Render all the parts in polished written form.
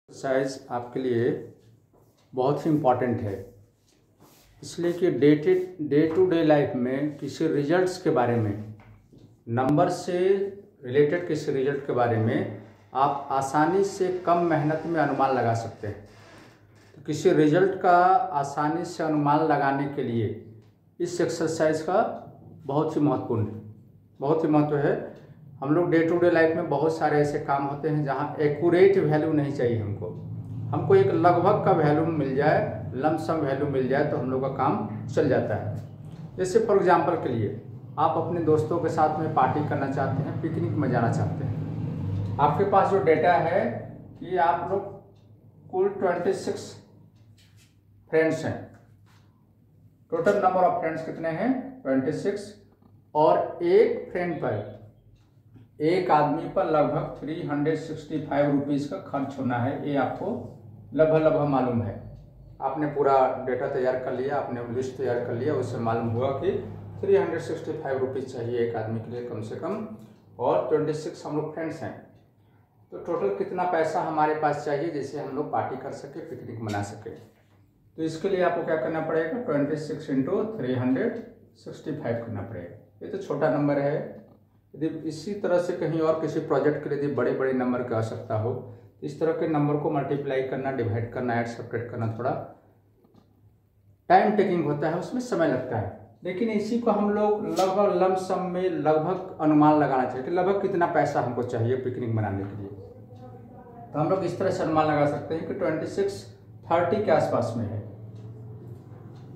Exercise आपके लिए बहुत ही इम्पॉर्टेंट है, इसलिए कि डे टू डे लाइफ में किसी रिजल्ट्स के बारे में, नंबर से रिलेटेड किसी रिजल्ट के बारे में आप आसानी से कम मेहनत में अनुमान लगा सकते हैं। तो किसी रिजल्ट का आसानी से अनुमान लगाने के लिए इस एक्सरसाइज का बहुत ही महत्व है। हम लोग डे टू डे लाइफ में बहुत सारे ऐसे काम होते हैं जहां एक्यूरेट वैल्यू नहीं चाहिए। हमको एक लगभग का वैल्यू मिल जाए, लमसम वैल्यू मिल जाए तो हम लोग का काम चल जाता है। जैसे फॉर एग्जांपल के लिए आप अपने दोस्तों के साथ में पार्टी करना चाहते हैं, पिकनिक में जाना चाहते हैं। आपके पास जो डेटा है कि आप लोग कुल 26 फ्रेंड्स हैं। टोटल नंबर ऑफ फ्रेंड्स कितने हैं? 26। और एक फ्रेंड पर, एक आदमी पर लगभग 365 रुपीज़ का खर्च होना है। ये आपको लगभग मालूम है। आपने पूरा डेटा तैयार कर लिया, आपने लिस्ट तैयार कर लिया, उससे मालूम हुआ कि 365 रुपीज़ चाहिए एक आदमी के लिए कम से कम, और 26 हम लोग फ्रेंड्स हैं। तो टोटल कितना पैसा हमारे पास चाहिए जिससे हम लोग पार्टी कर सके, पिकनिक मना सके। तो इसके लिए आपको क्या करना पड़ेगा? 26 × 365 करना पड़ेगा। ये तो छोटा नंबर है। यदि इसी तरह से कहीं और किसी प्रोजेक्ट के लिए यदि बड़े बड़े नंबर की आवश्यकता हो तो इस तरह के नंबर को मल्टीप्लाई करना, डिवाइड करना, ऐड सब्ट्रैक्ट करना थोड़ा टाइम टेकिंग होता है, उसमें समय लगता है। लेकिन इसी को हम लोग लगभग लमसम में लगभग अनुमान लगाना चाहिए कि लगभग कितना पैसा हमको चाहिए पिकनिक मनाने के लिए। तो हम लोग इस तरह से अनुमान लगा सकते हैं कि 2630 के आसपास में है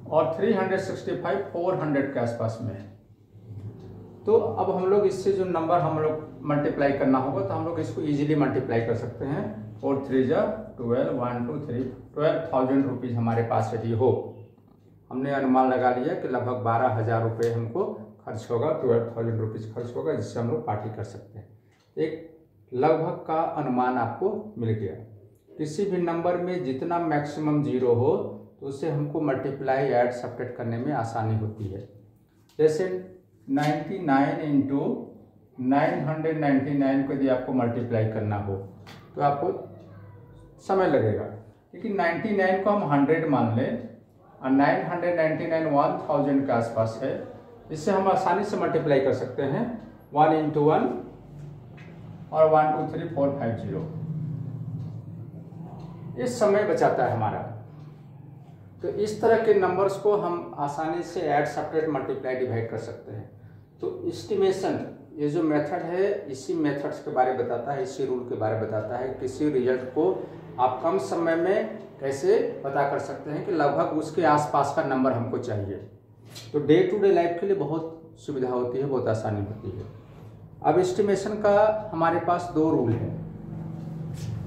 और 365 400 के आसपास में है। तो अब हम लोग इससे जो नंबर हम लोग मल्टीप्लाई करना होगा तो हम लोग इसको इजीली मल्टीप्लाई कर सकते हैं। 4 3 जा 12, 1 2 3 12,000 रुपीज़ हमारे पास यदि हो, हमने अनुमान लगा लिया कि लगभग 12,000 रुपये हमको खर्च होगा, 12,000 रुपीज़ खर्च होगा, जिससे हम लोग पार्टी कर सकते हैं। एक लगभग का अनुमान आपको मिल गया। किसी भी नंबर में जितना मैक्सिमम 0 हो तो उससे हमको मल्टीप्लाई, ऐड, सब्ट्रैक्ट करने में आसानी होती है। जैसे 99 × 999 को यदि आपको मल्टीप्लाई करना हो तो आपको समय लगेगा, लेकिन 99 को हम 100 मान लें और 999 1000 के आसपास है। इससे हम आसानी से मल्टीप्लाई कर सकते हैं 1 × 1 और 1 2 3 4 5 0। ये समय बचाता है हमारा। तो इस तरह के नंबर्स को हम आसानी से ऐड, सब्ट्रैक्ट, मल्टीप्लाई, डिवाइड कर सकते हैं। तो एस्टिमेशन, ये जो मेथड है, इसी मेथड्स के बारे में बताता है, इसी रूल के बारे में बताता है। किसी रिजल्ट को आप कम समय में कैसे पता कर सकते हैं कि लगभग उसके आसपास का नंबर हमको चाहिए। तो डे टू डे लाइफ के लिए बहुत सुविधा होती है, बहुत आसानी होती है। अब एस्टिमेशन का हमारे पास 2 रूल है।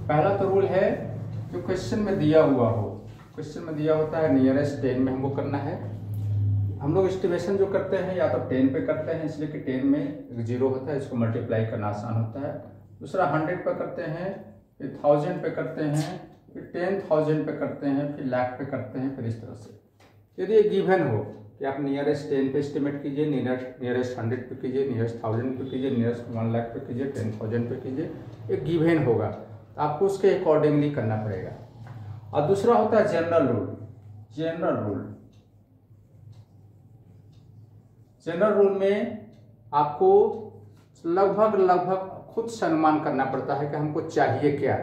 पहला तो रूल है जो क्वेश्चन में दिया हुआ हो। क्वेश्चन में दिया होता है नियरेस्ट 10 में हमको करना है। हम लोग एस्टिमेशन जो करते हैं या तो 10 पे करते हैं, इसलिए कि 10 में 0 होता है, इसको मल्टीप्लाई करना आसान होता है। दूसरा 100 पे करते हैं, फिर 1000 पे करते हैं, फिर 10,000 पे करते हैं, फिर लाख पे करते हैं, फिर इस तरह से। यदि ये गिवन हो कि आप नियरेस्ट 10 पे एस्टिमेट कीजिए, नियरेस्ट 100 पे कीजिए, नियरेस्ट 1000 पे कीजिए, नियरेस्ट 1 लाख पे कीजिए, 10,000 पे कीजिए, एक गिवन होगा तो आपको उसके अकॉर्डिंगली करना पड़ेगा। और दूसरा होता है जनरल रूल में आपको लगभग खुद से अनुमान करना पड़ता है कि हमको चाहिए क्या।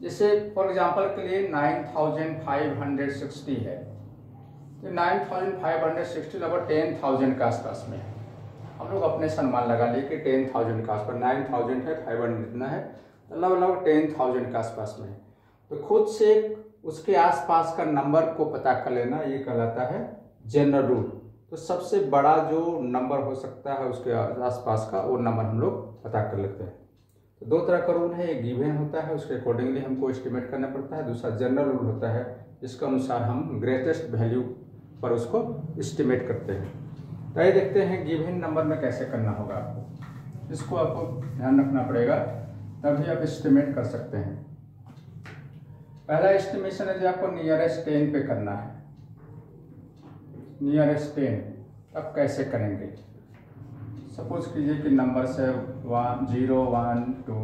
जैसे फॉर एग्जांपल के लिए 9560 है, तो 9560 लगभग 10,000 के आसपास में है। हम लोग अपने से अनुमान लगा लिए कि 10,000 के आसपास, 9,000 है, 500 इतना है, तो लगभग 10,000 के आसपास में है। तो खुद से उसके आसपास का नंबर को पता कर लेना, ये कहलाता है जनरल रूल। तो सबसे बड़ा जो नंबर हो सकता है उसके आसपास का, वो नंबर हम लोग पता कर लेते हैं। तो 2 तरह का रूल है, एक गिवन होता है, उसके अकॉर्डिंगली हमको एस्टिमेट करना पड़ता है। दूसरा जनरल रूल होता है, जिसके अनुसार हम ग्रेटेस्ट वैल्यू पर उसको एस्टिमेट करते हैं। तो ये देखते हैं गिवन नंबर में कैसे करना होगा आपको। इसको आपको ध्यान रखना पड़ेगा, तभी आप एस्टिमेट कर सकते हैं। पहला एस्टिमेशन है जो आपको नियरेस्ट 10 पे करना है। नियरेस्ट 10 अब कैसे करेंगे? सपोज कीजिए कि नंबर से 0 1 2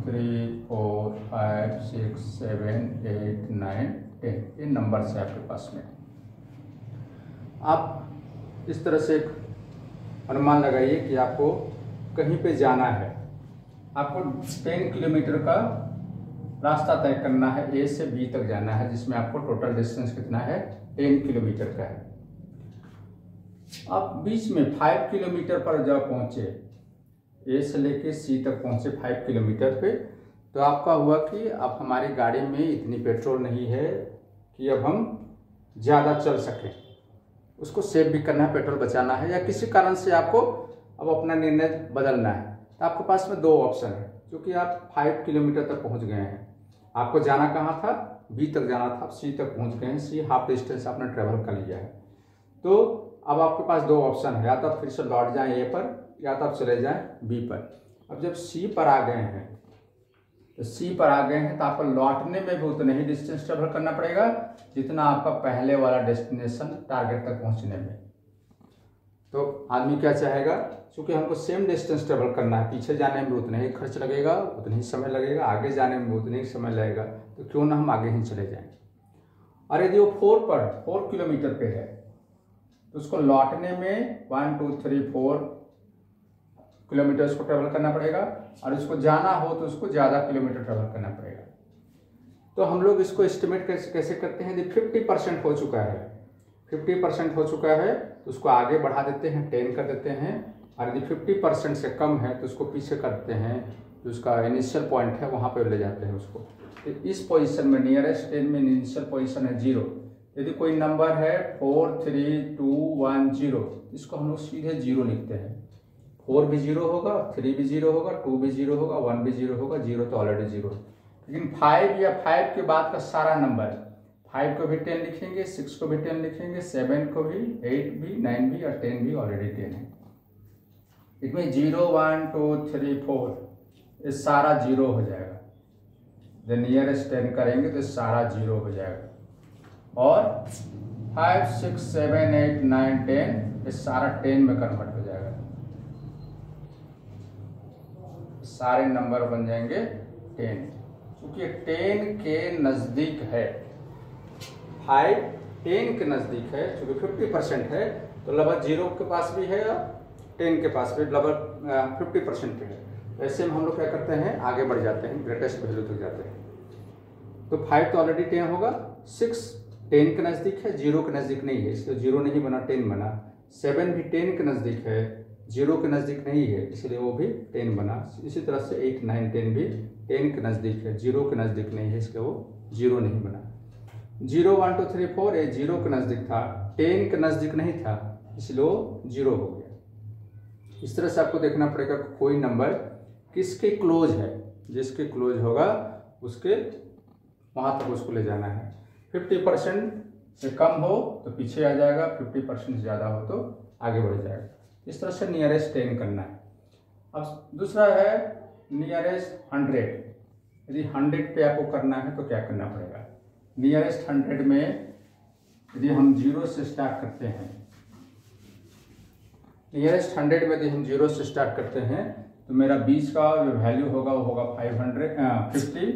3, 4, 5, 6, 7, 8, 9, 10 ये नंबर है आपके पास में। आप इस तरह से एक अनुमान लगाइए कि आपको कहीं पे जाना है, आपको 10 किलोमीटर का रास्ता तय करना है, ए से बी तक जाना है, जिसमें आपको टोटल डिस्टेंस कितना है 10 किलोमीटर का है। आप बीच में 5 किलोमीटर पर जब पहुंचे, ए से लेके सी तक पहुंचे 5 किलोमीटर पे, तो आपका हुआ कि अब हमारी गाड़ी में इतनी पेट्रोल नहीं है कि अब हम ज़्यादा चल सकें, उसको सेव भी करना है, पेट्रोल बचाना है, या किसी कारण से आपको अब अपना निर्णय बदलना है। तो आपके पास में दो ऑप्शन है, क्योंकि आप 5 किलोमीटर तक पहुंच गए हैं, आपको जाना कहाँ था, बी तक जाना था, आप सी तक पहुंच गए हैं, सी हाफ डिस्टेंस आपने ट्रेवल कर लिया है। तो अब आपके पास दो ऑप्शन है, या तो आप फिर से लौट जाएं ए पर, या तो आप चले जाएं बी पर। अब जब सी पर आ गए हैं, तो सी पर आ गए हैं तो आपको लौटने में भी उतना ही डिस्टेंस ट्रेवल करना पड़ेगा जितना आपका पहले वाला डेस्टिनेशन टारगेट तक पहुंचने में। तो आदमी क्या चाहेगा, क्योंकि हमको सेम डिस्टेंस ट्रेवल करना है, पीछे जाने में भी उतना ही खर्च लगेगा, उतना ही समय लगेगा, आगे जाने में भी उतना ही समय लगेगा, तो क्यों ना हम आगे ही चले जाएं। और यदि वो 4 किलोमीटर पे है, तो उसको लौटने में 1, 2, 3, 4 किलोमीटर उसको ट्रेवल करना पड़ेगा, और उसको जाना हो तो उसको ज़्यादा किलोमीटर ट्रेवल करना पड़ेगा। तो हम लोग इसको एस्टिमेट कैसे करते हैं, यदि 50% हो चुका है, 50% हो चुका है तो उसको आगे बढ़ा देते हैं, 10 कर देते हैं, और यदि 50% से कम है तो उसको पीछे कर देते हैं, तो उसका इनिशियल पॉइंट है वहाँ पर ले जाते हैं उसको। तो इस पोजीशन में नियरेस्ट 10 में इनिशियल पोजीशन है 0। यदि कोई नंबर है 4, 3, 2, 1, 0, इसको हम लोग सीधे 0 लिखते हैं। 4 भी 0 होगा, 3 भी 0 होगा, 2 भी 0 होगा, 1 भी 0 होगा, 0 तो ऑलरेडी 0। लेकिन 5 या 5 के बाद का सारा नंबर, 5 को भी 10 लिखेंगे, 6 को भी 10 लिखेंगे, 7 को भी, 8 भी, 9 भी, और 10 भी ऑलरेडी 10 है। इसमें 0, 1, 2, 3, 4 ये सारा 0 हो जाएगा। जब नियरेस्ट 10 करेंगे तो सारा 0 हो जाएगा, और 5, 6, 7, 8, 9, 10 ये सारा 10 में कन्वर्ट हो जाएगा, सारे नंबर बन जाएंगे 10। क्योंकि 10 के नज़दीक है, 5 10 के नज़दीक है, क्योंकि 50% है, तो लगभग 0 के पास भी है और 10 के पास भी लगभग 50% पे है। ऐसे में हम लोग क्या करते हैं, आगे बढ़ जाते हैं, ग्रेटेस्ट वैल्यू तक जाते हैं। तो 5 तो ऑलरेडी 10 होगा, 6 10 के नज़दीक है, 0 के नज़दीक नहीं है, इसलिए 0 नहीं बना, 10 बना। 7 भी 10 के नज़दीक है, 0 के नज़दीक नहीं है, इसलिए वो भी 10 बना। इसी तरह से 8, 9, 10 भी 10 के नज़दीक है, 0 के नज़दीक नहीं है, इसलिए वो 0 नहीं बना। 0, 1, 2, 3, 4 ये 0 के नज़दीक था, 10 के नज़दीक नहीं था, इसलिए वो 0 हो गया। इस तरह से आपको देखना पड़ेगा कोई नंबर किसके क्लोज है, जिसके क्लोज होगा उसके वहाँ तक उसको ले जाना है। 50% से कम हो तो पीछे आ जाएगा, 50% से ज़्यादा हो तो आगे बढ़ जाएगा। इस तरह से नियरेस्ट 10 करना है। अब दूसरा है नियरेस्ट 100। यदि 100 पे आपको करना है तो क्या करना पड़ेगा, नियरेस्ट 100 में यदि हम 0 से स्टार्ट करते हैं, नियरेस्ट 100 में यदि हम 0 से स्टार्ट करते हैं तो मेरा बीच का जो वैल्यू होगा वो होगा 50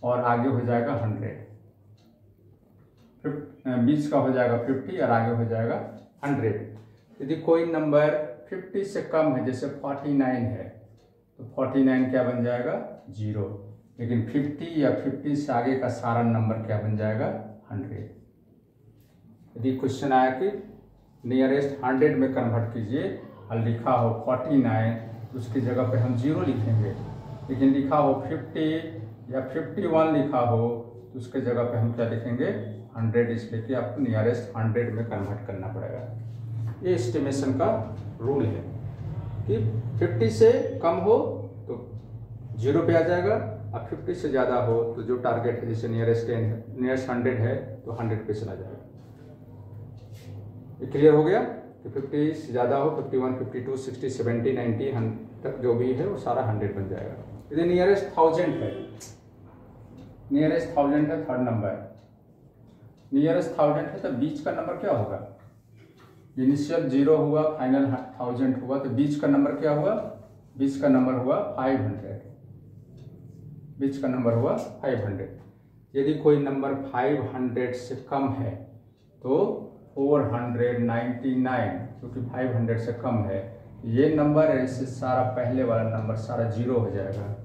और आगे हो जाएगा 100। बीच का हो जाएगा 50 और आगे हो जाएगा 100। यदि कोई नंबर 50 से कम है, जैसे 49 है, तो 49 क्या बन जाएगा 0। लेकिन 50 या 50 से आगे का सारा नंबर क्या बन जाएगा 100। यदि क्वेश्चन आया कि नियरेस्ट 100 में कन्वर्ट कीजिए और लिखा हो 49, उसकी जगह पे हम 0 लिखेंगे। लेकिन लिखा हो 50 या 51 लिखा हो तो उसके जगह पे हम क्या लिखेंगे 100, इसलिए कि आपको नियरेस्ट 100 में कन्वर्ट करना पड़ेगा। ये एस्टिमेशन का रूल है कि 50 से कम हो तो 0 पे आ जाएगा, अब 50 से ज़्यादा हो तो जो टारगेट है, जैसे नियरेस्ट 100 है तो 100 पे चला जाएगा। ये क्लियर हो गया कि 50 से ज़्यादा हो, 51, 52, 60, 70, 90 तक जो भी है वो सारा 100 बन जाएगा। यदि नियरेस्ट 1000 है, नियरेस्ट 1000 है, थर्ड नंबर नियरेस्ट 1000 है, तो बीच का नंबर क्या होगा, इनिशियल 0 हुआ, फाइनल 1000 हुआ, तो बीच का नंबर क्या हुआ, बीच का नंबर हुआ 500। बीच का नंबर हुआ 500। यदि कोई नंबर 500 से कम है तो 499, क्योंकि 500 से कम है ये नंबर है, इससे सारा पहले वाला नंबर सारा जीरो हो जाएगा।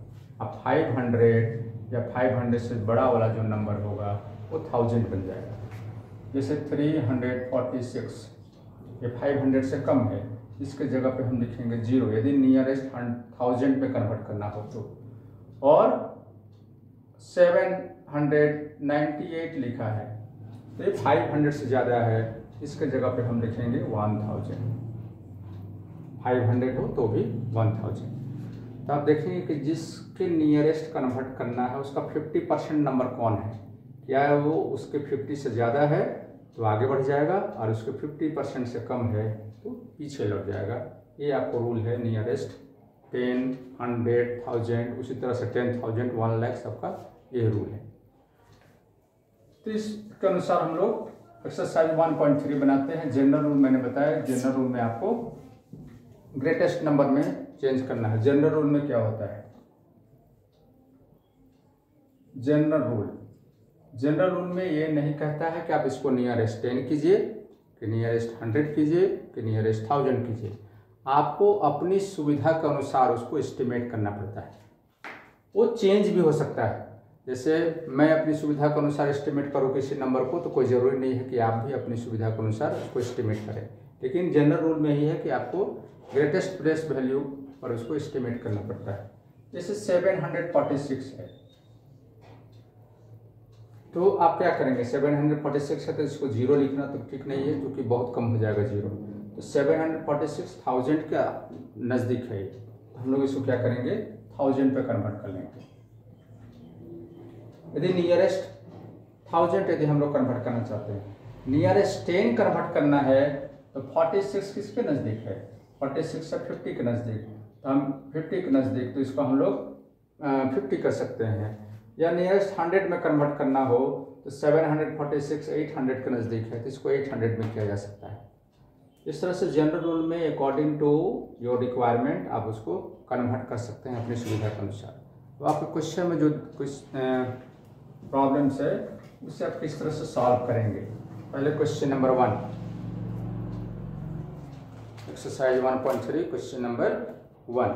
अब 500 या 500 से बड़ा वाला जो नंबर होगा वो 1000 बन जाएगा। जैसे 346 ये 500 से कम है, इसके जगह पे हम लिखेंगे 0 यदि नियरेस्ट 1000 पे कन्वर्ट करना हो तो। और 798 लिखा है तो ये 500 से ज़्यादा है, इसके जगह पे हम लिखेंगे 1000। 500 हो तो भी 1000। तो आप देखेंगे कि जिसके नियरेस्ट कन्वर्ट करना है उसका 50% नंबर कौन है, क्या है वो उसके 50 से ज़्यादा है तो आगे बढ़ जाएगा, और उसके 50% से कम है तो पीछे लौट जाएगा। ये आपको रूल है नियरेस्ट 10, 100, 1000, उसी तरह से 10,000, 1 लाख सबका ये रूल है। तो इसके अनुसार हम लोग एक्सरसाइज 1.3 बनाते हैं। जनरल रूल मैंने बताया, जनरल रूल में आपको ग्रेटेस्ट नंबर में चेंज करना है। जनरल रूल में क्या होता है, जनरल रूल में ये नहीं कहता है कि आप इसको नियरेस्ट 10 कीजिए कि नियरेस्ट 100 कीजिए कि नियरेस्ट 1000 कीजिए। आपको अपनी सुविधा के अनुसार उसको एस्टिमेट करना पड़ता है। वो चेंज भी हो सकता है, जैसे मैं अपनी सुविधा के अनुसार एस्टिमेट करूँ किसी नंबर को तो कोई ज़रूरी नहीं है कि आप भी अपनी सुविधा के अनुसार उसको एस्टिमेट करें। लेकिन जनरल रूल में ही है कि आपको ग्रेटेस्ट प्लेस वैल्यू पर उसको एस्टिमेट करना पड़ता है। जैसे 746 है तो आप क्या करेंगे, 746 है तो इसको 0 लिखना तो ठीक नहीं है क्योंकि बहुत कम हो जाएगा 0। तो 746 1000 का नज़दीक है, तो हम लोग इसको क्या करेंगे 1000 पे कन्वर्ट कर लेंगे। यदि नियरेस्ट 1000 यदि हम लोग कन्वर्ट करना चाहते हैं, नियरेस्ट 10 कन्वर्ट करना है तो 46 किसके नज़दीक है, 46 से 50 के नज़दीक, तो हम 50 के नज़दीक तो इसको हम लोग 50 कर सकते हैं। या नियरेस्ट 100 में कन्वर्ट करना हो तो 746 800 के नज़दीक है तो इसको 800 में किया जा सकता है। इस तरह से जनरल रूल में अकॉर्डिंग टू योर रिक्वायरमेंट आप उसको कन्वर्ट कर सकते हैं अपनी सुविधा के अनुसार। तो आपके क्वेश्चन में जो कुछ प्रॉब्लम्स है उससे आप किस तरह से सॉल्व करेंगे। पहले question number 1, exercise 1.3 question number 1।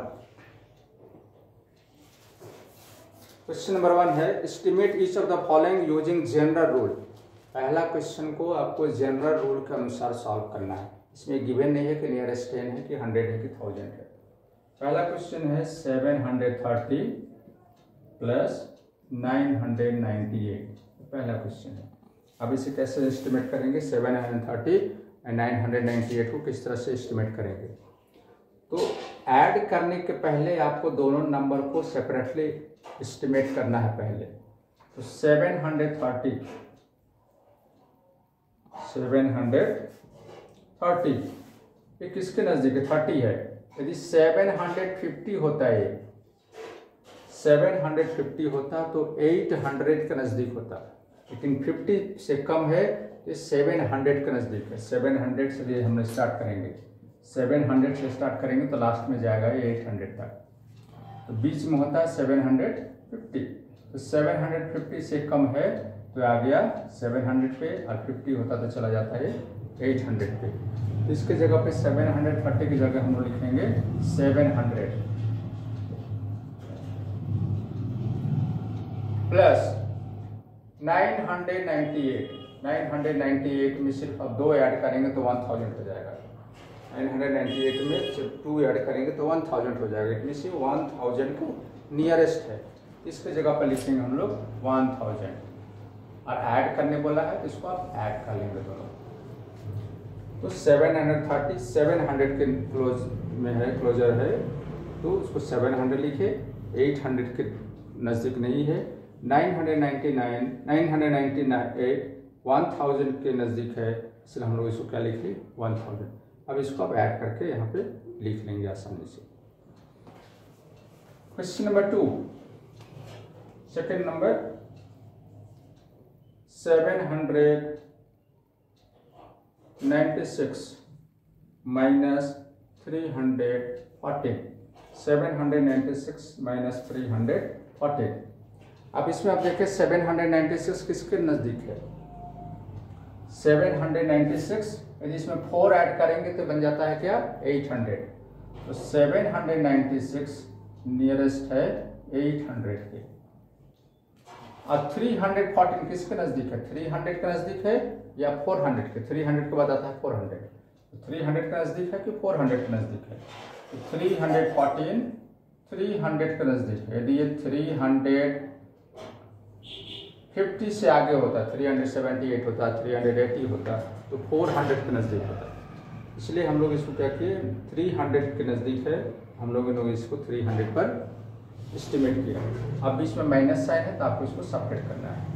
Question number 1 है estimate each of the following using general rule. पहला क्वेश्चन को आपको जनरल रूल के अनुसार सॉल्व करना है। इसमें गिवन नहीं है कि नियरेस्ट 10 है कि 100 है कि 1000 है। पहला क्वेश्चन है 730 प्लस 998, पहला क्वेश्चन है। अब इसे कैसे एस्टिमेट करेंगे, 730 और 998 को किस तरह से एस्टिमेट करेंगे। तो ऐड करने के पहले आपको दोनों नंबर को सेपरेटली एस्टिमेट करना है पहले। तो 730 ये किसके नज़दीक है, 30 है। यदि 750 होता है, 750 होता तो 800 के नज़दीक होता, लेकिन 50 से कम है तो 700 के नज़दीक है। 700 से हम स्टार्ट करेंगे, 700 से स्टार्ट करेंगे तो लास्ट में जाएगा 800 तक, तो बीच में होता है 750। तो 750 से कम है तो आ गया 700 पे, और 50 होता तो चला जाता है 800 पे। तो इसके जगह पे 730 की जगह हम लोग लिखेंगे 700 प्लस 998 में सिर्फ अब 2 ऐड करेंगे तो 1000 हो जाएगा। 998 में सिर्फ 2 ऐड करेंगे तो 1000 हो जाएगा। इट मीन्स 1000 को नियरेस्ट है, इसके जगह पर लिखेंगे हम लोग 1000, और ऐड करने बोला है तो इसको आप ऐड कर लेंगे दोनों। तो 730 700 के क्लोज में है, क्लोजर है, तो उसको 700 लिखे, 800 के नज़दीक नहीं है। 998 1000 के नज़दीक है, इसलिए हम लोग इसको क्या लिख लें 1000। अब इसको आप ऐड करके यहाँ पे लिख लेंगे आसानी से। Question number 2, second number 796 minus 340, 796 minus 340। अब इसमें आप देखें 796 किसके नज़दीक है? 796, यदि इसमें 4 ऐड करेंगे तो बन जाता है क्या? 800। तो 796 नियरेस्ट है 800 के। और 314 किसके नज़दीक है? 300 के नज़दीक है या 400 के? 300 के बाद आता है 400। तो 300 के नज़दीक है कि 400 के नज़दीक है? तो 314 300 के नज़दीक है। यदि ये 350 से आगे होता, 378 होता, 380 होता, तो 400 के नज़दीक होता। इसलिए हम लोग इसको क्या किए? 300 के नज़दीक है, हम लोगों ने इसको 300 पर एस्टिमेट किया। अब बीच में माइनस साइन है तो आपको इसको सेपरेट करना है।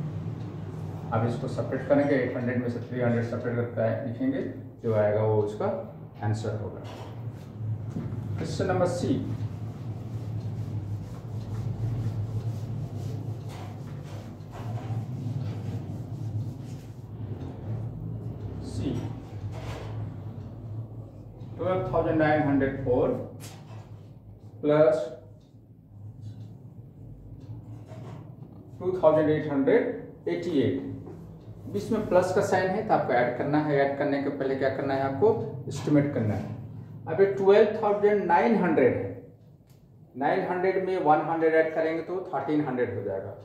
अब इसको सेपरेट करेंगे, 800 में से 300 सेपरेट करके लिखेंगे, जो आएगा वो उसका आंसर होगा। Question number C. C 12,904 plus 2,888। बीच में प्लस का साइन है तो आपको ऐड करना है। ऐड करने के पहले क्या करना है? आपको एस्टिमेट करना है। अब ये 12,900 है, 900 में 100 ऐड करेंगे तो 1300 हो जाएगा।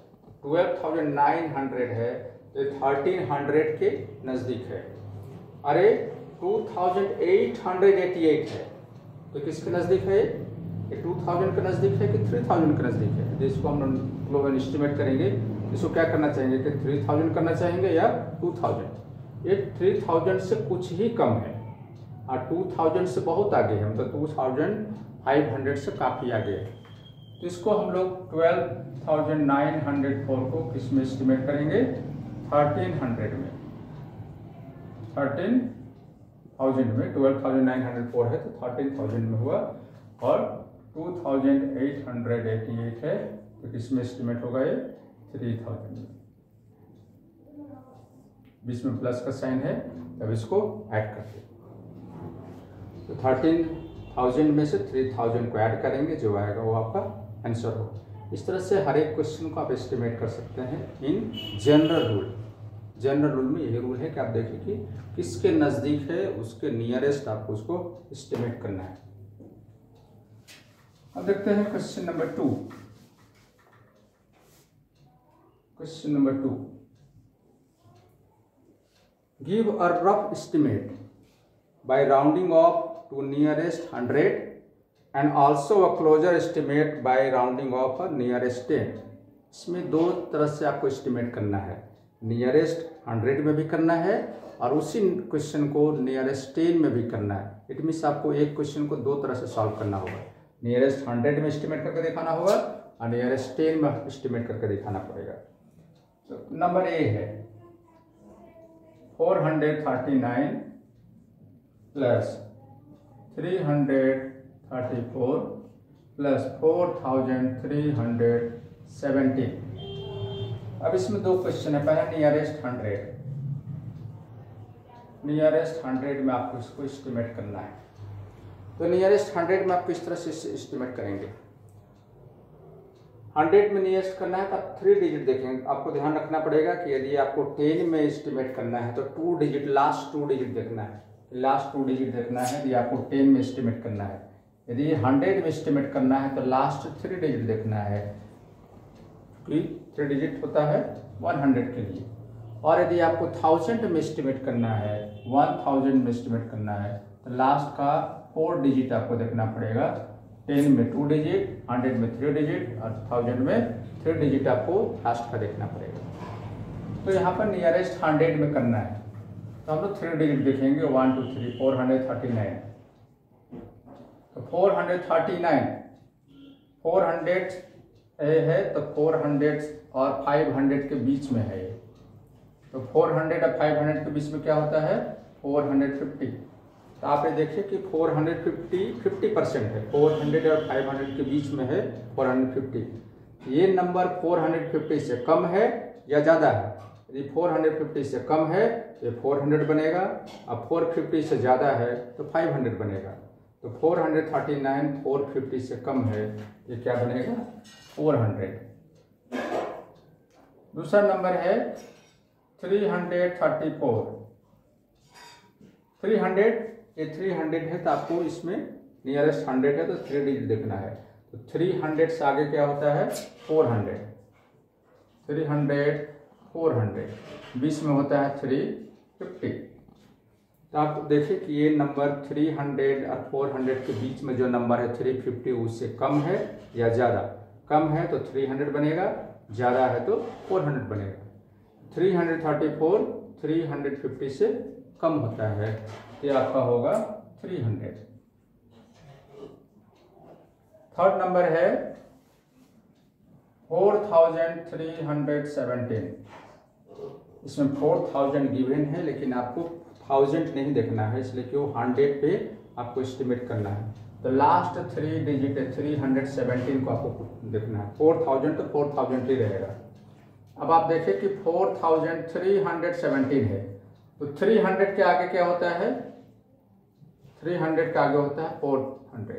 12,900 है तो 1300 के नज़दीक है। अरे 2,888 है तो किसके नज़दीक है? ये 2000 के नज़दीक है कि 3000 के नज़दीक है? जिसको हम लोग एस्टिमेट करेंगे, इसको क्या करना चाहेंगे कि 3000 करना चाहेंगे या 2000? ये 3000 से कुछ ही कम है और 2000 से बहुत आगे है, मतलब 2500 से काफ़ी आगे है। तो इसको हम लोग 12,904 को किस में एस्टिमेट करेंगे? 1300 में। 13,000 में 12,904 है तो 13,000 में हुआ, और 2,888 है तो किसमें एस्टिमेट होगा? ये 3,000 में। बीच में प्लस का साइन है, तब इसको ऐड करते हैं। तो 13,000 में से 3,000 को ऐड करेंगे, जो आएगा वो आपका आंसर होगा। इस तरह से हर एक क्वेश्चन को आप एस्टिमेट कर सकते हैं in general rule. General rule में यही रूल है कि आप देखिए कि किसके नज़दीक है, उसके नियरेस्ट आपको उसको एस्टिमेट करना है। अब देखते हैं question number 2। Question number 2, give a rough estimate by rounding off to nearest 100 and also a closer estimate by rounding off a nearest 10। इसमें दो तरह से आपको एस्टिमेट करना है। नियरेस्ट 100 में भी करना है और उसी क्वेश्चन को नियरेस्ट 10 में भी करना है। इट मीन्स आपको एक क्वेश्चन को दो तरह से सॉल्व करना होगा। नियरेस्ट 100 में एस्टिमेट करके दिखाना होगा और नियरेस्ट 10 में एस्टिमेट करके दिखाना पड़ेगा। तो नंबर ए है 439 प्लस 334 प्लस 4,370। अब इसमें दो क्वेश्चन है। पहला नियरेस्ट 100 में आपको इसको एस्टिमेट करना है। तो नियरेस्ट 100 में आप किस तरह से एस्टिमेट करेंगे? 100 में नियरेस्ट करना है तो आप 3 डिजिट देखेंगे। आपको ध्यान रखना पड़ेगा कि यदि आपको 10 में एस्टिमेट करना है तो 2 डिजिट, लास्ट 2 डिजिट देखना है। लास्ट 2 डिजिट देखना है यदि आपको 10 में एस्टिमेट करना है। यदि 100 में एस्टिमेट करना है तो लास्ट 3 डिजिट देखना है, क्योंकि 3 डिजिट होता है 100 के लिए। और यदि आपको 1000 में एस्टिमेट करना है, 1000 में एस्टिमेट करना है, तो लास्ट का 4 डिजिट आपको देखना पड़ेगा। 10 में 2 डिजिट, 100 में 3 डिजिट और 1000 में 3 डिजिट आपको लास्ट का देखना पड़ेगा। तो यहाँ पर नियरेस्ट 100 में करना है तो हम लोग 3 डिजिट देखेंगे, 1 2 3 439। तो 439 400 है तो 400 और 500 के बीच में है। तो 400 और 500 के बीच में क्या होता है? 450। तो आप ये देखिए कि 450 है, 400 और 500 के बीच में है 450। ये नंबर 450 से कम है या ज़्यादा है? यदि 450 से कम है तो 400 बनेगा, अब 450 से ज़्यादा है तो 500 बनेगा। तो 439 450 से कम है, ये क्या बनेगा? 400। दूसरा नंबर है 334। 300, ये 300 है तो आपको इसमें नियरेस्ट 100 है तो 3 डिजिट देखना है। तो 300 से आगे क्या होता है 400, 300 400, बीच में होता है 350। तो आप देखिए कि ये नंबर 300 और 400 के बीच में जो नंबर है 350 उससे कम है या ज़्यादा। कम है तो 300 बनेगा, ज़्यादा है तो 400 बनेगा। 334 350 से कम होता है, ये आपका होगा 300। थर्ड नंबर है 4317। इसमें 4000 गिवन है लेकिन आपको 1000 नहीं देखना है, इसलिए कि वो 100 पे आपको एस्टिमेट करना है। तो लास्ट 3 डिजिट है 317 को आपको देखना है। 4000 तो 4000 ही रहेगा। अब आप देखें कि 4317 है तो 300 के आगे क्या होता है, 300 के आगे होता है 400,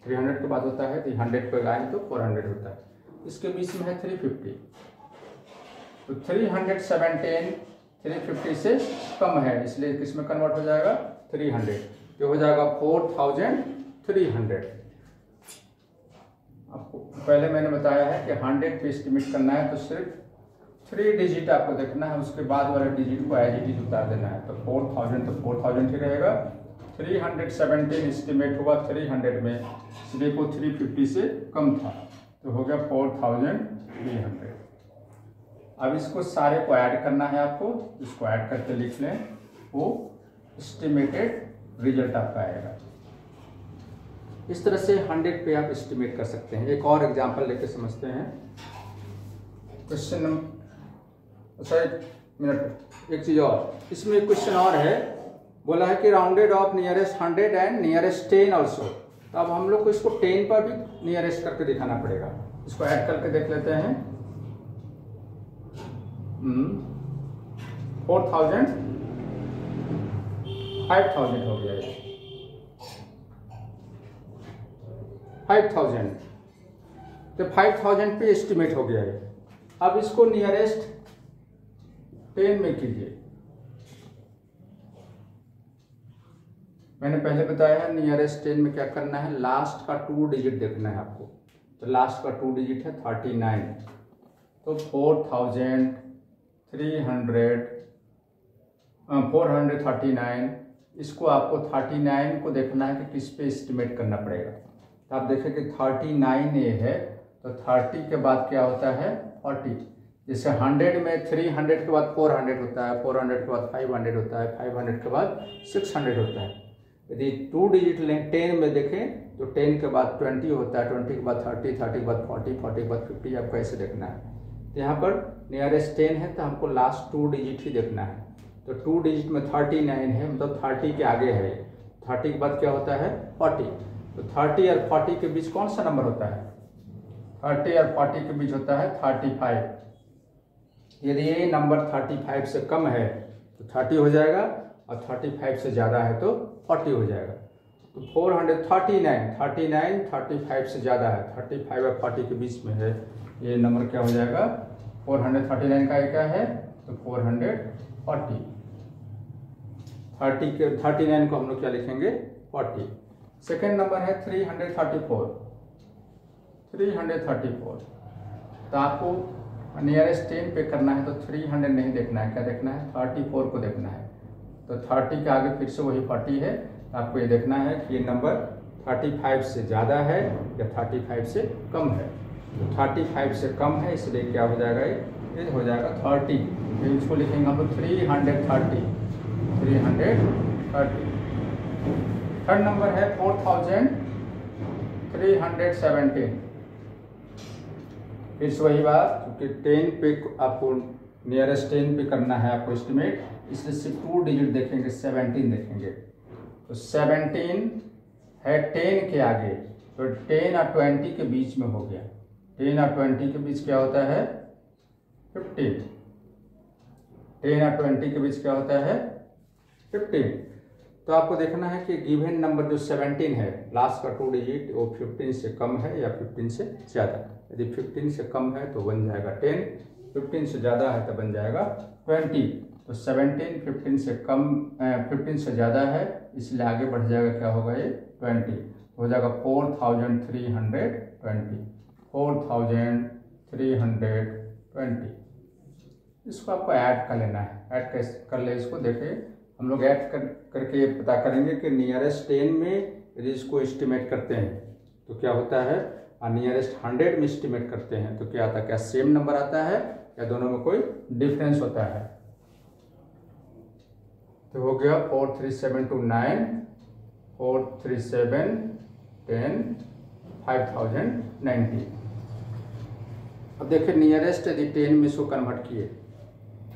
300 के बाद होता है 300 पे आए तो 400 होता है। इसके बीच में है 350। तो 317 350 से कम है, इसलिए किसमें कन्वर्ट हो जाएगा 300, जो हो जाएगा 4300। आपको पहले मैंने बताया है कि 100 पे एस्टिमेट करना है तो सिर्फ 3 डिजिट आपको देखना है, उसके बाद वाले डिजिट को एज इट इज उतार देना है। तो 4000 तो 4000 ही रहेगा। 317 एस्टिमेट हुआ 300 में, इसलिए को 350 से कम था तो हो गया 4300। अब इसको सारे को ऐड करना है आपको, इसको ऐड करके लिख लें, वो एस्टिमेटेड रिजल्ट आपका आएगा। इस तरह से 100 पे आप एस्टिमेट कर सकते हैं। एक और एग्जांपल लेके समझते हैं। क्वेश्चन नंबर, एक मिनट, एक चीज और, इसमें एक क्वेश्चन और है, बोला है कि rounded off nearest 100 and nearest 10 also. तो अब हम लोग को इसको 10 पर भी नियरेस्ट करके दिखाना पड़ेगा। इसको ऐड करके देख लेते हैं। 4000 5000 हो गया, 5000 तो 5000 पे एस्टिमेट हो गया है। अब इसको नियरेस्ट 10 में कीजिए। मैंने पहले बताया है नियरेस्ट 10 में क्या करना है, लास्ट का 2 डिजिट देखना है आपको। तो लास्ट का 2 डिजिट है 39, तो 439, इसको आपको 39 को देखना है कि किस पे एस्टिमेट करना पड़ेगा। तो आप देखें कि 39 ये है तो 30 के बाद क्या होता है 40। जैसे 100 में 300 के बाद 400 होता है, 400 के बाद 500 होता है, 500 के बाद 600 होता है। यदि 2 डिजिट लें 10 में देखें तो 10 के बाद 20 होता है, 20 के बाद 30, 30 के बाद 40, 40 के बाद 50, आपको ऐसे देखना है। तो यहाँ पर नियरेस्ट 10 है तो हमको लास्ट 2 डिजिट ही देखना है। तो 2 डिजिट में 39 है, मतलब 30 के आगे है। 30 के बाद क्या होता है 40। तो 30 और 40 के बीच कौन सा नंबर होता है, 30 और 40 के बीच होता है 35। यदि ये नंबर 35 से कम है तो 30 हो जाएगा, और 35 से ज़्यादा है तो 40 हो जाएगा। तो 439 35 से ज़्यादा है, 35 और 40 के बीच में है, ये नंबर क्या हो जाएगा 439 का क्या है तो 440। 39 को हम लोग क्या लिखेंगे 40। सेकेंड नंबर है 334। तो आपको नियरेस्ट 10 पे करना है तो 300 नहीं देखना है, क्या देखना है 34 को देखना है। तो 30 के आगे फिर से वही 40 है, तो आपको ये देखना है कि ये नंबर 35 से ज़्यादा है या 35 से कम है। तो 35 से कम है, इसलिए क्या हो जाएगा ये हो जाएगा 30। तो इसको लिखेंगे हम लोग 330। थर्ड नंबर है 4317। फिर से वही बात, क्योंकि 10 पे आपको नियरेस्ट 10 पे करना है आपको एस्टिमेट, इसलिए सिर्फ 2 डिजिट देखेंगे, 17 देखेंगे। तो 17 है 10 के आगे, तो 10 और 20 के बीच में हो गया। 10 और 20 के बीच क्या होता है 15। 10 और 20 के बीच क्या होता है 15। तो आपको देखना है कि गिवन नंबर जो 17 है, लास्ट का 2 डिजिट, वो 15 से कम है या 15 से ज़्यादा। यदि 15 से कम है तो बन जाएगा 10, 15 से ज़्यादा है तो बन जाएगा 20। तो 17 15 से कम 15 से ज़्यादा है, इसलिए आगे बढ़ जाएगा, क्या होगा ये 20, हो जाएगा 4320, 4320। इसको आपको ऐड कर लेना है। ऐड कैसे कर ले इसको देखिए, हम लोग ऐड करके ये पता करेंगे कि नियरेस्ट 10 में यदि इसको एस्टिमेट करते हैं तो क्या होता है, और नियरेस्ट 100 में एस्टिमेट करते हैं तो क्या आता है, क्या सेम नंबर आता है या दोनों में कोई डिफरेंस होता है। तो हो गया 4372 9, 437 10 5090। अब देखिए नियरेस्ट यदि 10 में इसको कन्वर्ट किए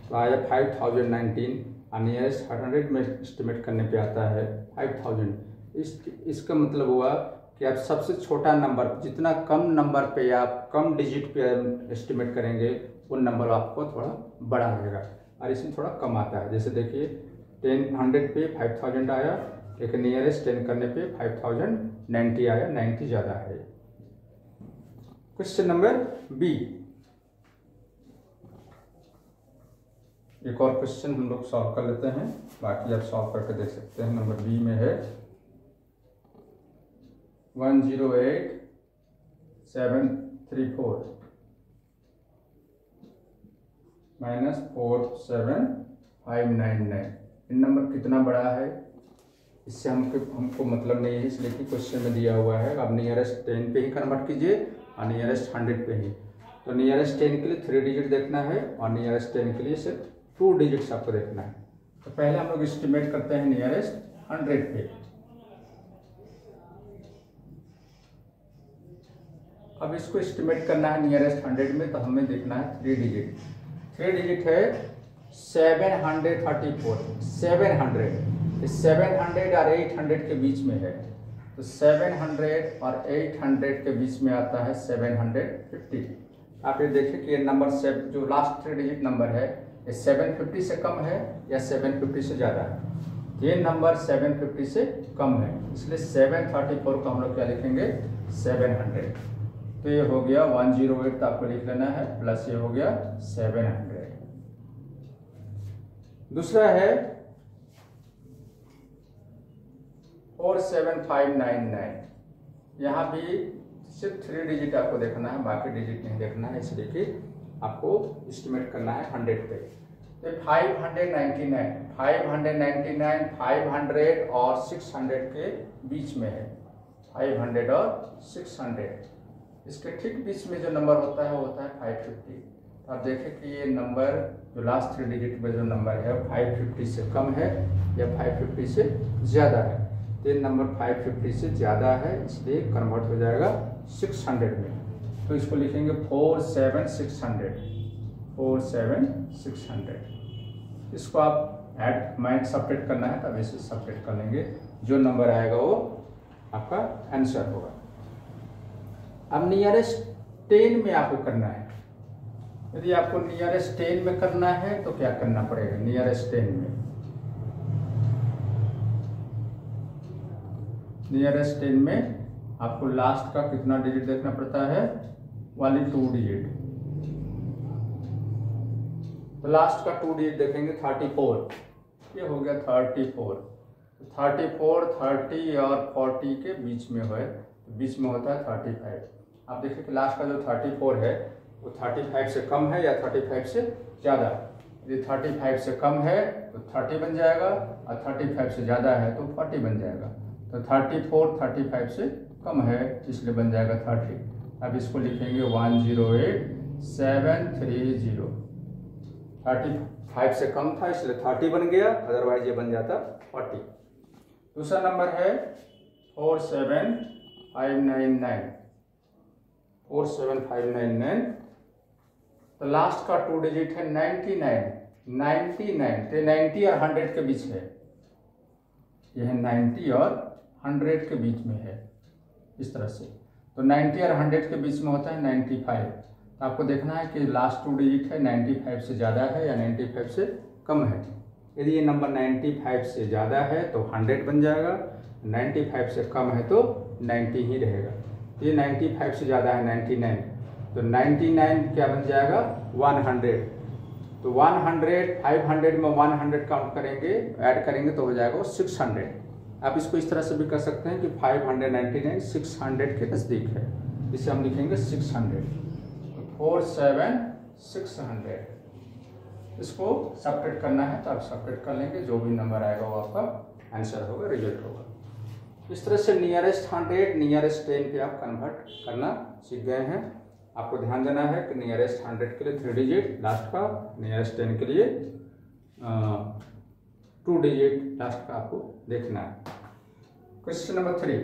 तो आया 5019, और नियरेस्ट 100 में एस्टिमेट करने पे आता है 5000। इसका मतलब हुआ कि आप सबसे छोटा नंबर, जितना कम नंबर पे या आप कम डिजिट पे एस्टिमेट करेंगे वो नंबर आपको थोड़ा बड़ा आएगा, और इसमें थोड़ा कम आता है। जैसे देखिए 100 पे 5000 आया, लेकिन नियरेस्ट 10 करने पे 5090 आया, 90 ज़्यादा है। क्वेश्चन नंबर बी, एक और क्वेश्चन हम लोग सॉल्व कर लेते हैं, बाकी आप सॉल्व करके देख सकते हैं। नंबर बी में है 108734 माइनस 47599। इन नंबर कितना बड़ा है इससे हमको मतलब नहीं है, इसलिए कि क्वेश्चन में दिया हुआ है। अब नियरेस्ट 10 पे ही कन्वर्ट कीजिए और नियरेस्ट 100 पे ही। तो नियरेस्ट 10 के लिए 3 डिजिट देखना है और नियरेस्ट 10 के लिए सिर्फ 2 डिजिट्स आपको देखना है। तो पहले हम लोग एस्टिमेट करते हैं नियरेस्ट 100 पे। अब इसको एस्टिमेट करना है नियरेस्ट 100 में, तो हमें देखना है 3 डिजिट। 3 डिजिट है 734, 700 और 800 के बीच में है, तो 700 और 800 के बीच में आता है 750। आप ये देखिए कि ये नंबर जो लास्ट 3 डिजिट नंबर है ये 750 से कम है या 750 से ज़्यादा है। ये नंबर 750 से कम है, इसलिए 734 को हम लोग क्या लिखेंगे 700। तो ये हो गया 108, तो आपको लिख लेना है, प्लस ये हो गया 700। दूसरा है 47599। यहाँ भी सिर्फ 3 डिजिट आपको देखना है, बाकी डिजिट नहीं देखना है, इसलिए कि आपको एस्टिमेट करना है 100 पे। तो 599, 500 और 600 के बीच में है, 500 और 600। इसके ठीक बीच में जो नंबर होता है वो होता है 550। तो आप देखें कि ये नंबर जो लास्ट 3 डिजिट में जो नंबर है 550 से कम है या 550 से ज़्यादा है। तो ये नंबर 550 से ज़्यादा है, इसलिए कन्वर्ट हो जाएगा 600 में। तो इसको लिखेंगे 47600, 47600। इसको आप ऐड माइंड सब्ट्रैक्ट करना है, तब इसे सब्ट्रैक्ट कर लेंगे, जो नंबर आएगा वो आपका आंसर होगा। अब नियरेस्ट 10 में आपको करना है। यदि आपको नियरेस्ट 10 में करना है तो क्या करना पड़ेगा, नियरेस्ट 10 में, नियरेस्ट 10 में आपको लास्ट का कितना डिजिट देखना पड़ता है, वाली 2 डिजिट। तो लास्ट का 2 डिजिट देखेंगे 34, ये हो गया 34। 34 30 और 40 के बीच में है, बीच में होता है 35। आप देखिए कि लास्ट का जो 34 है वो 35 से कम है या 35 से ज़्यादा। यदि 35 से कम है तो 30 बन जाएगा, और 35 से ज़्यादा है तो 40 बन जाएगा। तो 34 35 से कम है, इसलिए बन जाएगा 30। अब इसको लिखेंगे 108730। 35 से कम था इसलिए 30 बन गया, अदरवाइज ये बन जाता 40। दूसरा नंबर है 47599, 47599। तो लास्ट का 2 डिजिट है 99, 99। तो 90 और 100 के बीच है, यह 90 और 100 के बीच में है, इस तरह से। तो 90 और 100 के बीच में होता है 95। तो आपको देखना है कि लास्ट 2 डिजिट है 95 से ज़्यादा है या 95 से कम है। यदि ये नंबर 95 से ज़्यादा है तो 100 बन जाएगा, 95 से कम है तो 90 ही रहेगा। ये 95 से ज़्यादा है 99, तो 99 क्या बन जाएगा 100, तो 100 500 में 100 काउंट करेंगे, ऐड करेंगे तो हो जाएगा 600। आप इसको इस तरह से भी कर सकते हैं कि 599 600 के नज़दीक है, इसे हम लिखेंगे 600, 47 600। इसको सब्ट्रैक्ट करना है तो आप सब्ट्रैक्ट कर लेंगे, जो भी नंबर आएगा वो आपका आंसर होगा, रिजल्ट होगा। इस तरह से नियरेस्ट 100 नियरेस्ट 10 पे आप कन्वर्ट करना सीख गए हैं। आपको ध्यान देना है कि नियरेस्ट 100 के लिए 3 डिजिट लास्ट का, नियरेस्ट 10 के लिए 2 डिजिट लास्ट का आपको देखना है। क्वेश्चन नंबर 3,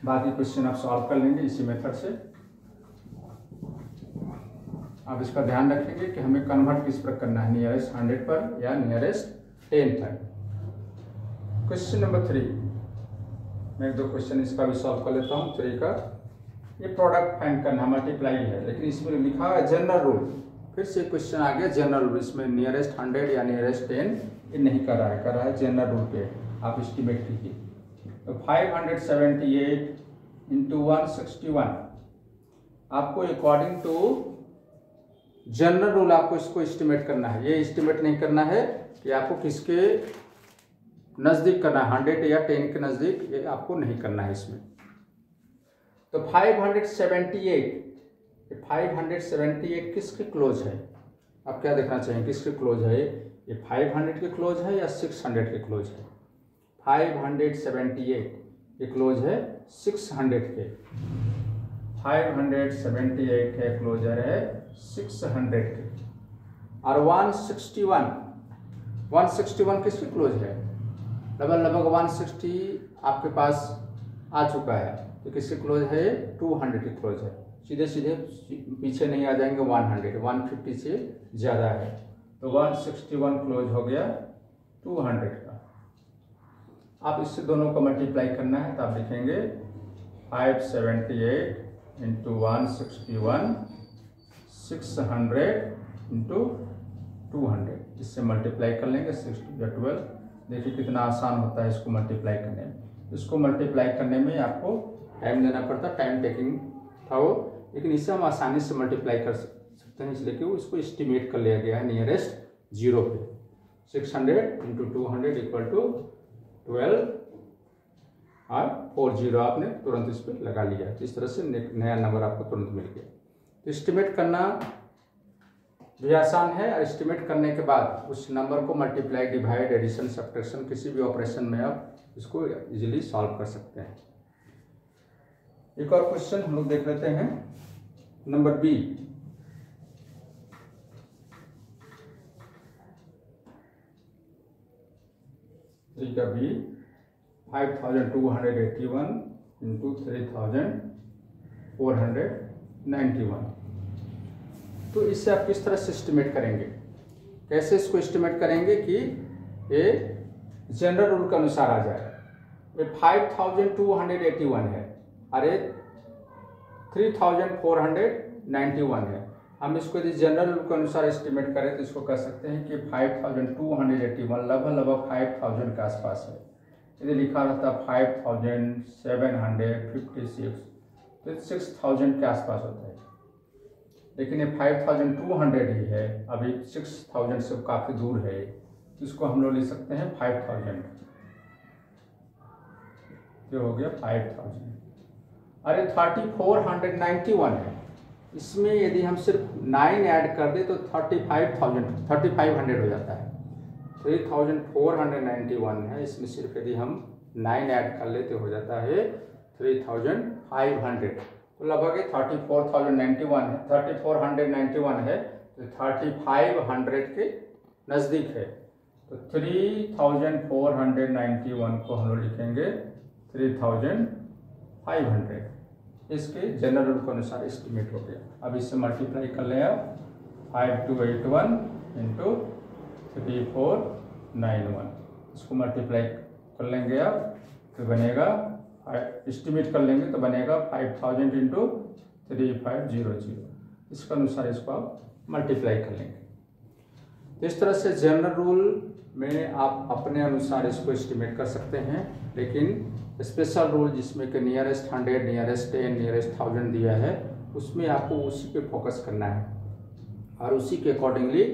बाकी क्वेश्चन आप सॉल्व कर लेंगे इसी मेथड से। आप इसका ध्यान रखेंगे कि हमें कन्वर्ट किस पर करना है, नियरेस्ट 100 पर या नियरेस्ट 10 पर। क्वेश्चन नंबर 3, मैं 1-2 क्वेश्चन इसका भी सॉल्व कर लेता हूँ। 3 का ये प्रोडक्ट फाइंड करना, मल्टीप्लाई है, लेकिन इसमें लिखा है जनरल रूल। फिर से क्वेश्चन आ गया जनरल रूल, इसमें नियरेस्ट 100 या नियरेस्ट 10 ये नहीं कर रहा है जनरल रूल पे आप एस्टिमेट कीजिए। तो 578 इंटू 161, आपको अकॉर्डिंग टू जनरल रूल आपको इसको एस्टिमेट करना है। ये एस्टिमेट नहीं करना है कि आपको किसके नज़दीक करना है, 100 या 10 के नज़दीक, ये आपको नहीं करना है इसमें। तो 578 किसके क्लोज है, आप क्या देखना चाहिए किसके क्लोज है, ये 500 के क्लोज है या 600 के क्लोज है। 578 ये क्लोज है 600 के, 578 के क्लोजर है 600 के। और 161 किसके क्लोज है, लगभग 160 आपके पास आ चुका है, तो किसके क्लोज है, 200 के क्लोज है। सीधे सीधे पीछे नहीं आ जाएंगे, 150 से ज़्यादा है, तो 161 क्लोज हो गया 200 का। आप इससे दोनों को मल्टीप्लाई करना है तो आप लिखेंगे 578 इंटू 161 600 इंटू 200, इससे मल्टीप्लाई कर लेंगे 6 to 12। देखिए कितना आसान होता है इसको मल्टीप्लाई करने में। इसको मल्टीप्लाई करने में आपको टाइम देना पड़ता, टाइम टेकिंग था वो, लेकिन इससे हम आसानी से मल्टीप्लाई कर सकते हैं, इसलिए कि उसको एस्टिमेट कर लिया गया है नियरेस्ट 0 पे। 600 इंटू 200 इक्वल टू 12 और 40 आपने तुरंत इस पर लगा लिया, तो इस तरह से नया नंबर आपको तुरंत मिल गया। तो एस्टिमेट करना भी आसान है, और एस्टिमेट करने के बाद उस नंबर को मल्टीप्लाई, डिवाइड, एडिशन, सब्ट्रैक्शन किसी भी ऑपरेशन में आप इसको इजीली सॉल्व कर सकते हैं। एक और क्वेश्चन हम लोग देख लेते हैं, नंबर बी। का बी 5281 इंटू 3491। तो इससे आप किस तरह से एस्टिमेट करेंगे, कैसे इसको एस्टिमेट करेंगे कि ये जनरल रूल के अनुसार आ जाए। ये 5281 है और ये 3491 है। हम इसको यदि जनरल रूल के अनुसार एस्टिमेट करें तो इसको कह सकते हैं कि 5281 लगभग 5000 के आसपास है। यदि लिखा रहता 5756 तो 6000 के आसपास होता है, लेकिन ये 5200 ही है, अभी 6000 से काफ़ी दूर है, तो इसको हम लोग ले सकते हैं 5000। जो हो गया 5000। अरे 3491 है, इसमें यदि हम सिर्फ 9 ऐड कर दे तो 3500 हो जाता है। 3491 है, इसमें सिर्फ यदि हम 9 ऐड कर लेते हो जाता है 3500, तो लगभग 3491 है, 3491 है, तो 3500 के नज़दीक है। तो 3491 को हम लोग लिखेंगे 3500, इसके जनरल रूल के अनुसार एस्टिमेट हो गया। अब इससे मल्टीप्लाई कर लें आप 5281 इंटू 3491, इसको मल्टीप्लाई कर लेंगे आप तो बनेगा, एस्टिमेट कर लेंगे तो बनेगा 5000 इंटू 3500, इसके अनुसार इसको आप मल्टीप्लाई कर लेंगे। तो इस तरह से जनरल रूल में आप अपने अनुसार इसको एस्टिमेट कर सकते हैं, लेकिन स्पेशल रूल जिसमें कि नियरेस्ट 100, नियरेस्ट 10, नियरेस्ट 1000 दिया है, उसमें आपको उसी पे फोकस करना है। और उसी के अकॉर्डिंगली